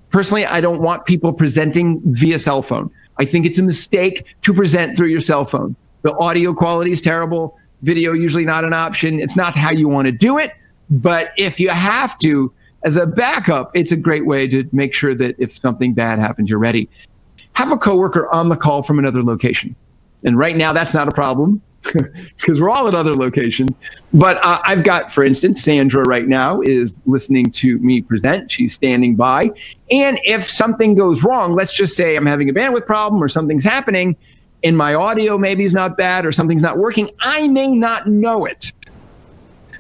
personally, I don't want people presenting via cell phone. I think it's a mistake to present through your cell phone. The audio quality is terrible. Video usually not an option. It's not how you want to do it. But if you have to, as a backup, it's a great way to make sure that if something bad happens, you're ready. Have a coworker on the call from another location. And right now, that's not a problem because we're all at other locations. But I've got, for instance, Sandra right now is listening to me present. She's standing by. And if something goes wrong, let's just say I'm having a bandwidth problem or something's happening, and my audio maybe is not bad or something's not working, I may not know it.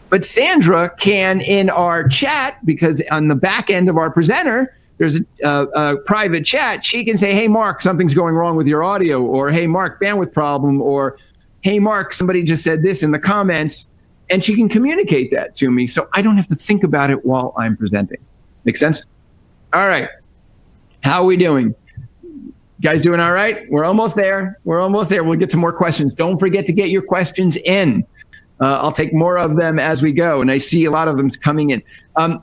But Sandra can, in our chat, because on the back end of our presenter, there's a private chat, she can say, hey, Mark, something's going wrong with your audio, or hey, Mark, bandwidth problem, or hey, Mark, somebody just said this in the comments, and she can communicate that to me so I don't have to think about it while I'm presenting. Make sense? All right. How are we doing? Guys doing all right? We're almost there. We'll get to more questions. Don't forget to get your questions in. I'll take more of them as we go, and I see a lot of them coming in.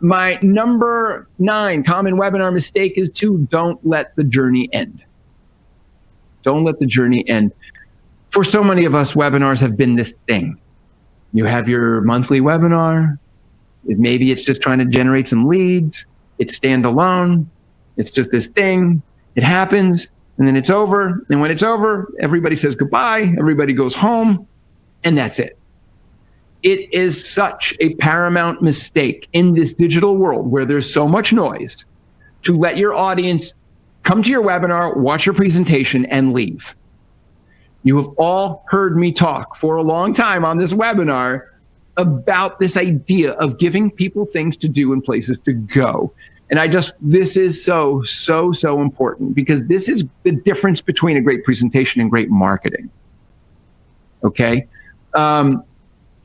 My number 9 common webinar mistake is to don't let the journey end. Don't let the journey end. For so many of us, webinars have been this thing. You have your monthly webinar. Maybe it's just trying to generate some leads. It's standalone. It's just this thing. It happens, and then it's over. And when it's over, everybody says goodbye. Everybody goes home, and that's it. It is such a paramount mistake in this digital world where there's so much noise to let your audience come to your webinar, watch your presentation, and leave. You have all heard me talk for a long time on this webinar about this idea of giving people things to do and places to go. And this is so important, because this is the difference between a great presentation and great marketing. Okay?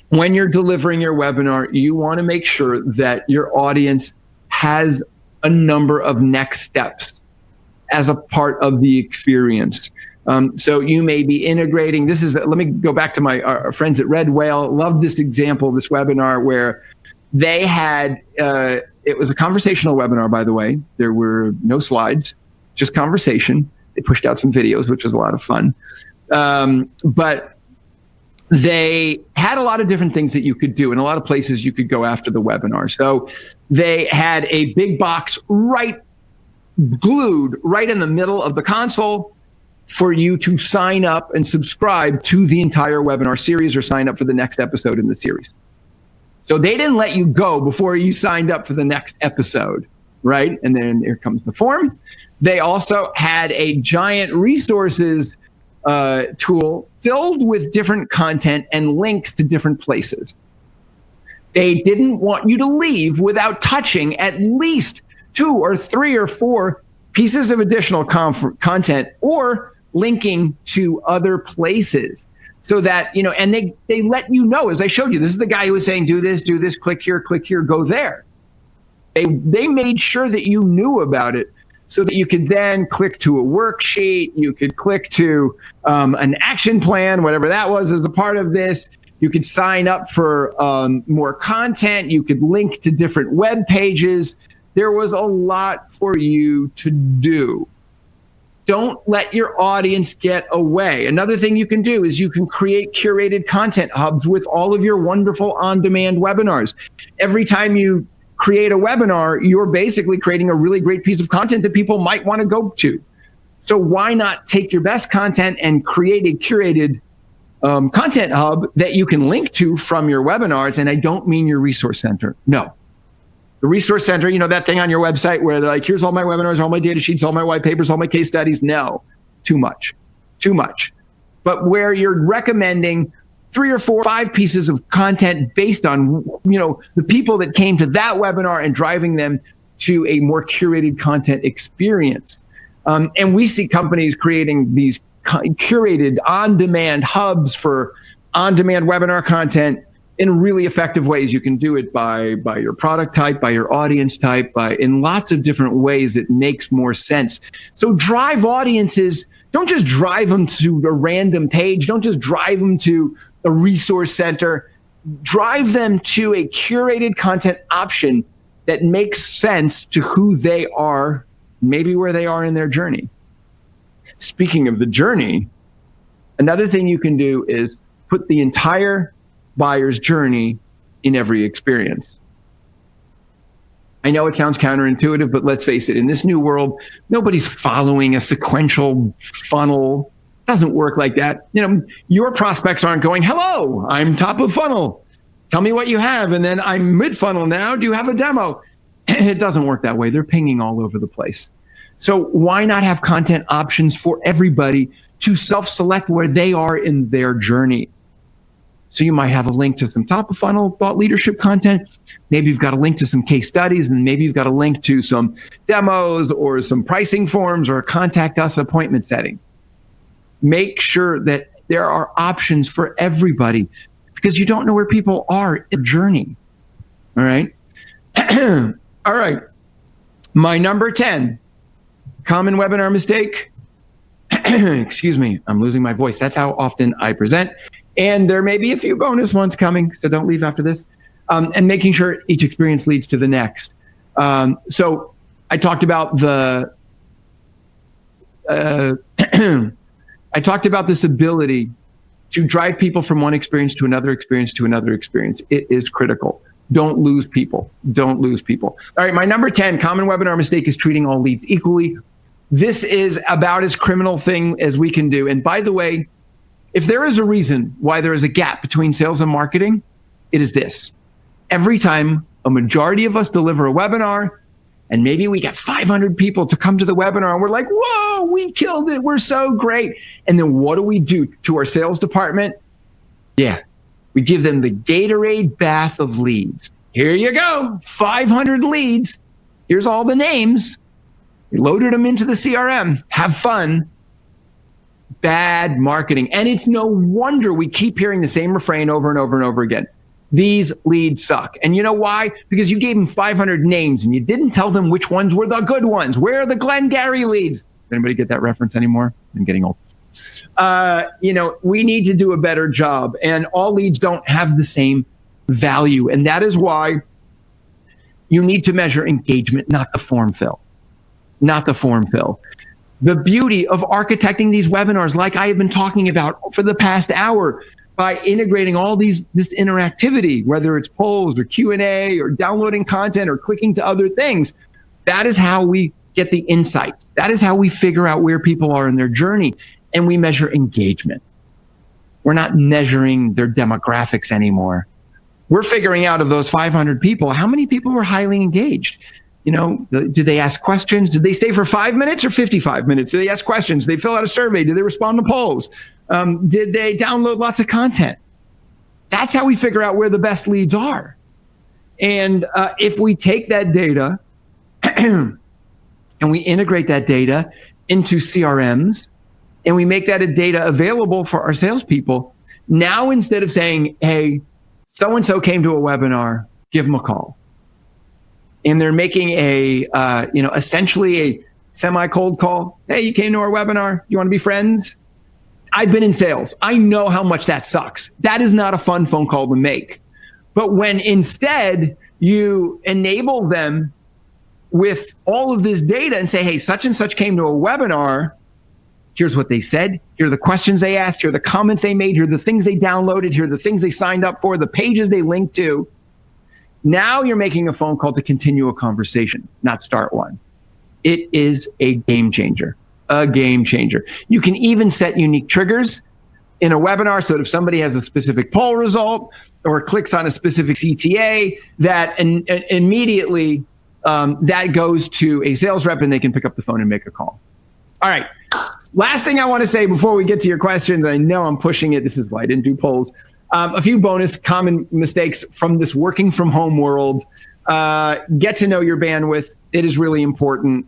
When you're delivering your webinar, you want to make sure that your audience has a number of next steps as a part of the experience. So you may be integrating. Let me go back to my friends at Red Whale. Love this example, this webinar where they had, it was a conversational webinar, by the way. There were no slides, just conversation. They pushed out some videos, which was a lot of fun. But they had a lot of different things that you could do and a lot of places you could go after the webinar. So they had a big box glued right in the middle of the console for you to sign up and subscribe to the entire webinar series or sign up for the next episode in the series. So they didn't let you go before you signed up for the next episode, right? And then here comes the form. They also had a giant resources tool filled with different content and links to different places. They didn't want you to leave without touching at least 2 or 3 or 4 pieces of additional content or linking to other places, so that, and they let you know, as I showed you, this is the guy who was saying, do this, click here, go there. They made sure that you knew about it, so that you could then click to a worksheet, you could click to an action plan, whatever that was as a part of this. You could sign up for more content. You could link to different web pages. There was a lot for you to do. Don't let your audience get away. Another thing you can do is you can create curated content hubs with all of your wonderful on-demand webinars. Every time you create a webinar, you're basically creating a really great piece of content that people might want to go to. So why not take your best content and create a curated content hub that you can link to from your webinars? And I don't mean your resource center. No. The resource center, that thing on your website where they're like, here's all my webinars, all my data sheets, all my white papers, all my case studies. No, too much. But where you're recommending 3 or 4 or 5 pieces of content based on, the people that came to that webinar and driving them to a more curated content experience. And we see companies creating these curated on-demand hubs for on-demand webinar content in really effective ways. You can do it by your product type, by your audience type, in lots of different ways that makes more sense. So drive audiences. Don't just drive them to a random page. Don't just drive them to a resource center. Drive them to a curated content option that makes sense to who they are, maybe where they are in their journey. Speaking of the journey, another thing you can do is put the entire buyer's journey in every experience. I know it sounds counterintuitive, but let's face it, in this new world, nobody's following a sequential funnel. It doesn't work like that. Your prospects aren't going, hello, I'm top of funnel. Tell me what you have. And then I'm mid funnel now. Do you have a demo? It doesn't work that way. They're pinging all over the place. So why not have content options for everybody to self-select where they are in their journey. So you might have a link to some top of funnel thought leadership content. Maybe you've got a link to some case studies, and maybe you've got a link to some demos or some pricing forms or a contact us appointment setting. Make sure that there are options for everybody, because you don't know where people are in their journey. All right. All right. My number 10 common webinar mistake. Excuse me, I'm losing my voice. That's how often I present. And there may be a few bonus ones coming, so don't leave after this. And making sure each experience leads to the next. So I talked about I talked about this ability to drive people from one experience to another experience to another experience. It is critical. Don't lose people. Don't lose people. All right, my number 10 common webinar mistake is treating all leads equally. This is about as criminal thing as we can do. And by the way, if there is a reason why there is a gap between sales and marketing, it is this. Every time a majority of us deliver a webinar, and maybe we get 500 people to come to the webinar, and we're like, whoa, we killed it. We're so great. And then what do we do to our sales department? Yeah, we give them the Gatorade bath of leads. Here you go, 500 leads. Here's all the names. We loaded them into the CRM. Have fun. Bad marketing. And it's no wonder we keep hearing the same refrain over and over and over again. These leads suck. And you know why? Because you gave them 500 names and you didn't tell them which ones were the good ones. Where are the Glengarry leads? Does anybody get that reference anymore? I'm getting old. We need to do a better job, and all leads don't have the same value. And that is why you need to measure engagement, not the form fill. Not the form fill. The beauty of architecting these webinars, like I have been talking about for the past hour, by integrating all this interactivity, whether it's polls or Q&A or downloading content or clicking to other things, that is how we get the insights. That is how we figure out where people are in their journey, and we measure engagement. We're not measuring their demographics anymore. We're figuring out of those 500 people, how many people were highly engaged? Did they ask questions? Did they stay for 5 minutes or 55 minutes? Did they ask questions? Did they fill out a survey? Did they respond to polls? Did they download lots of content? That's how we figure out where the best leads are. And if we take that data and we integrate that data into CRMs and we make that data available for our salespeople, now instead of saying, hey, so-and-so came to a webinar, give them a call. And they're making essentially a semi-cold call. Hey, you came to our webinar. You want to be friends? I've been in sales. I know how much that sucks. That is not a fun phone call to make. But when instead you enable them with all of this data and say, hey, such and such came to a webinar. Here's what they said. Here are the questions they asked. Here are the comments they made. Here are the things they downloaded. Here are the things they signed up for, the pages they linked to. Now you're making a phone call to continue a conversation, not start one. It is a game changer, a game changer. You can even set unique triggers in a webinar so that if somebody has a specific poll result or clicks on a specific CTA, that immediately that goes to a sales rep and they can pick up the phone and make a call. All right. Last thing I want to say before we get to your questions, I know I'm pushing it. This is why I didn't do polls. A few bonus common mistakes from this working from home world. Get to know your bandwidth. It is really important.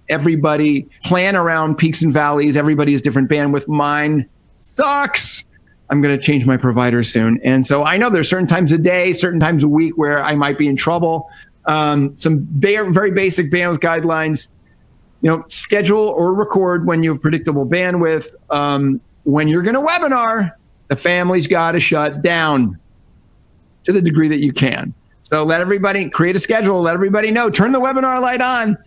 Everybody plan around peaks and valleys. Everybody has different bandwidth. Mine sucks. I'm going to change my provider soon. And so I know there's certain times a day, certain times a week where I might be in trouble. Some very basic bandwidth guidelines. Schedule or record when you have predictable bandwidth. When you're going to webinar, the family's got to shut down to the degree that you can. So let everybody create a schedule. Let everybody know. Turn the webinar light on.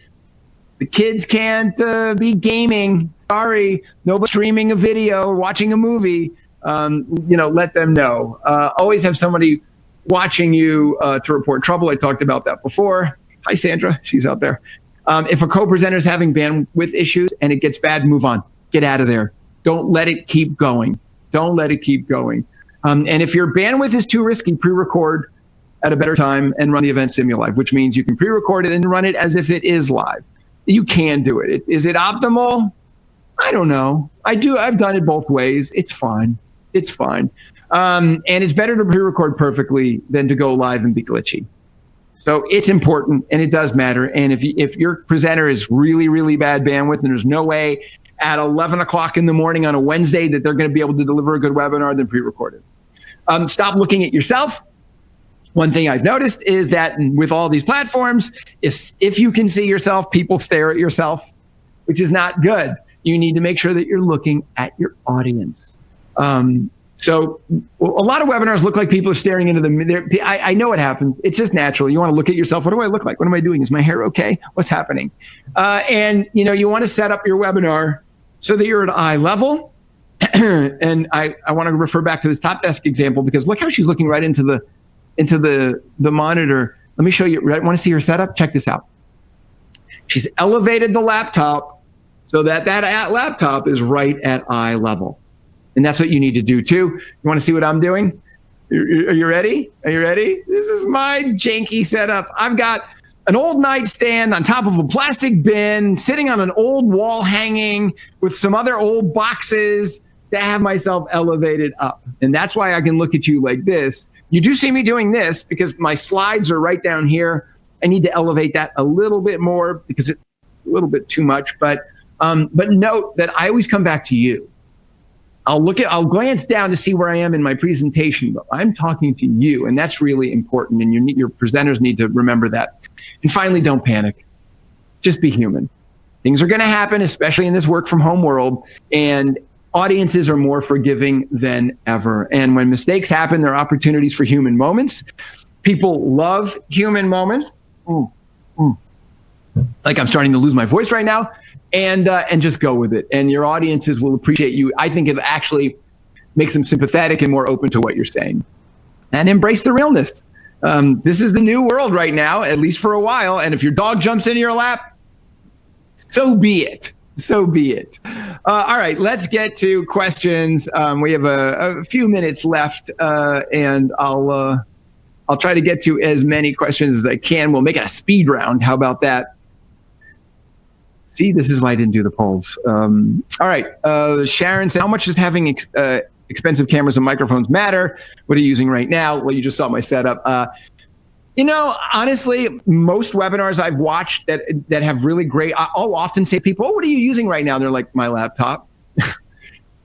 The kids can't be gaming. Sorry, nobody's streaming a video or watching a movie. Let them know. Always have somebody watching you to report trouble. I talked about that before. Hi, Sandra. She's out there. If a co-presenter is having bandwidth issues and it gets bad, move on. Get out of there. Don't let it keep going. Don't let it keep going. And if your bandwidth is too risky, pre-record at a better time and run the event simulive, which means you can pre-record it and run it as if it is live. You can do it. Is it optimal? I don't know. I've done it both ways. It's fine. It's fine. And it's better to pre-record perfectly than to go live and be glitchy. So it's important and it does matter. And if your presenter is really, really bad bandwidth and there's no way at 11 o'clock in the morning on a Wednesday that they're going to be able to deliver a good webinar, then pre-record it. Stop looking at yourself. One thing I've noticed is that with all these platforms, if you can see yourself, people stare at yourself, which is not good. You need to make sure that you're looking at your audience. So a lot of webinars look like people are staring into the, I know it happens. It's just natural. You want to look at yourself. What do I look like? What am I doing? Is my hair okay? What's happening? And you want to set up your webinar so that you're at eye level. And I want to refer back to this Top Desk example because look how she's looking right into the monitor. Let me show you. Want to see her setup? Check this out. She's elevated the laptop so that laptop is right at eye level. And that's what you need to do too. You want to see what I'm doing? Are you ready? Are you ready? This is my janky setup. I've got an old nightstand on top of a plastic bin, sitting on an old wall hanging with some other old boxes to have myself elevated up. And that's why I can look at you like this. You do see me doing this because my slides are right down here. I need to elevate that a little bit more because it's a little bit too much. But note that I always come back to you. I'll glance down to see where I am in my presentation, but I'm talking to you, and that's really important. And your presenters need to remember that. And finally, don't panic. Just be human. Things are going to happen, especially in this work from home world, and audiences are more forgiving than ever. And when mistakes happen, there are opportunities for human moments. People love human moments. Like I'm starting to lose my voice right now. And just go with it. And your audiences will appreciate you. I think it actually makes them sympathetic and more open to what you're saying. And embrace the realness. This is the new world right now, at least for a while. And if your dog jumps into your lap, so be it. So be it. All right, let's get to questions. We have a few minutes left, and I'll try to get to as many questions as I can. We'll make it a speed round. How about that? See, this is why I didn't do the polls. All right. Sharon said, how much does having expensive cameras and microphones matter? What are you using right now? Well, you just saw my setup. Honestly, most webinars I've watched that have really great, I'll often say to people, oh, what are you using right now? And they're like, my laptop.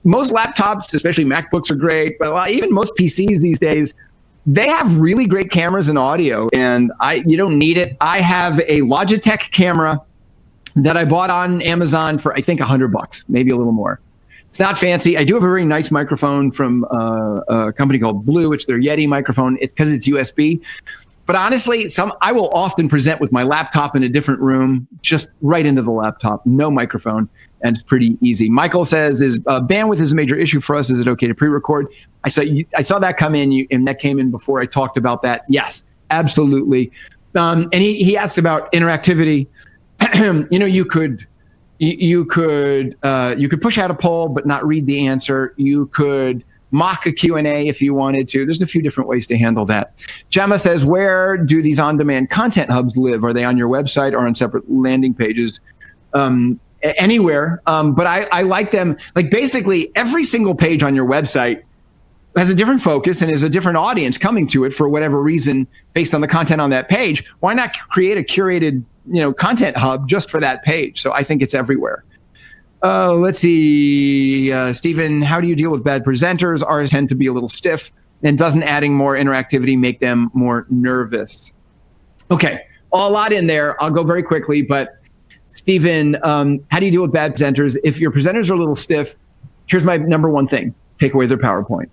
Most laptops, especially MacBooks, are great, but even most PCs these days, they have really great cameras and audio, and you don't need it. I have a Logitech camera that I bought on Amazon for, I think, $100, maybe a little more. It's not fancy. I do have a very nice microphone from a company called Blue. It's their Yeti microphone. It's because it's USB. But honestly, I will often present with my laptop in a different room, just right into the laptop, no microphone, and it's pretty easy. Michael says, bandwidth is a major issue for us. Is it okay to pre-record? I saw that come in, and that came in before I talked about that. Yes, absolutely. And he asked about interactivity. You could push out a poll but not read the answer. You could mock a Q&A if you wanted to. There's a few different ways to handle that. Gemma says, where do these on-demand content hubs live? Are they on your website or on separate landing pages? Anywhere. But I like them. Like basically every single page on your website has a different focus and is a different audience coming to it for whatever reason based on the content on that page. Why not create a curated content hub just for that page? So I think it's everywhere. Let's see, Stephen, how do you deal with bad presenters? Ours tend to be a little stiff, and doesn't adding more interactivity make them more nervous? Okay, a lot in there. I'll go very quickly, but Stephen, how do you deal with bad presenters? If your presenters are a little stiff, here's my number one thing. Take away their PowerPoint.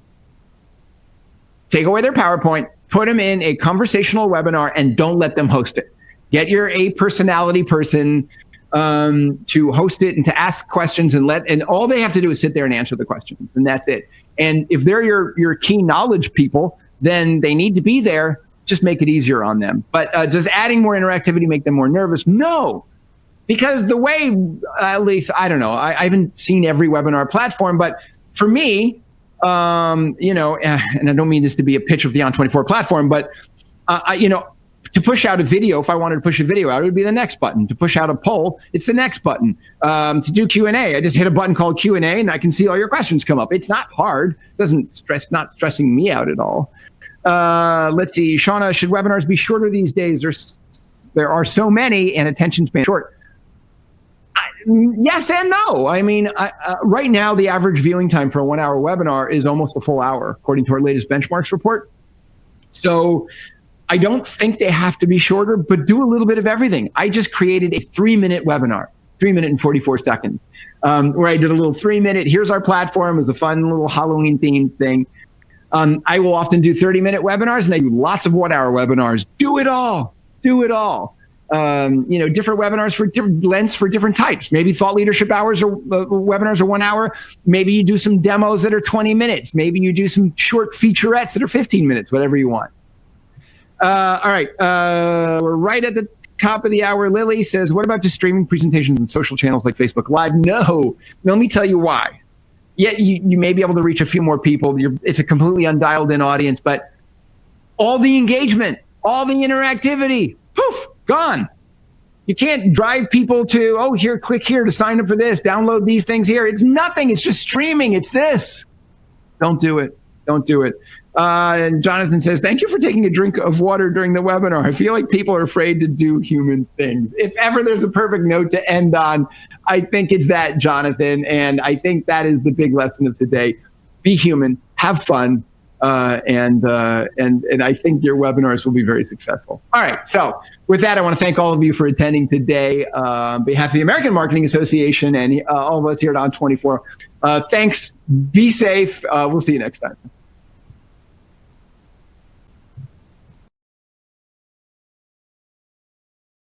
Take away their PowerPoint, put them in a conversational webinar, and don't let them host it. Get a personality person to host it and to ask questions, and all they have to do is sit there and answer the questions, and that's it. And if they're your key knowledge people, then they need to be there. Just make it easier on them. But does adding more interactivity make them more nervous? No, because the way, at least, I don't know. I haven't seen every webinar platform, but for me, and I don't mean this to be a pitch of the On24 platform, but To push out a video, if I wanted to push a video out, it would be the next button. To push out a poll, it's the next button. To do Q&A, I just hit a button called Q&A and I can see all your questions come up. It's not hard. It not stressing me out at all. Let's see. Shauna, should webinars be shorter these days? There are so many and attention span short. Yes and no. I mean, right now, the average viewing time for a 1 hour webinar is almost a full hour, according to our latest benchmarks report. So I don't think they have to be shorter, but do a little bit of everything. I just created a 3-minute webinar, 3 minute and 44 seconds, where I did a little 3-minute, here's our platform. It was a fun little Halloween themed thing. I will often do 30-minute webinars, and I do lots of 1 hour webinars. Do it all. Do it all. Different webinars for different lengths for different types. Maybe thought leadership hours or webinars are 1 hour. Maybe you do some demos that are 20 minutes. Maybe you do some short featurettes that are 15 minutes, whatever you want. All right. We're right at the top of the hour. Lily says, what about just streaming presentations on social channels like Facebook Live? No. Let me tell you why. Yeah, you may be able to reach a few more people. It's a completely undialed in audience, but all the engagement, all the interactivity, poof, gone. You can't drive people to, oh, here, click here to sign up for this, download these things here. It's nothing. It's just streaming. It's this. Don't do it. Don't do it. And Jonathan says, thank you for taking a drink of water during the webinar. I feel like people are afraid to do human things. If ever there's a perfect note to end on, I think it's that, Jonathan. And I think that is the big lesson of today. Be human, have fun. And I think your webinars will be very successful. All right. So with that, I want to thank all of you for attending today on behalf of the American Marketing Association and all of us here at On24. Thanks. Be safe. We'll see you next time.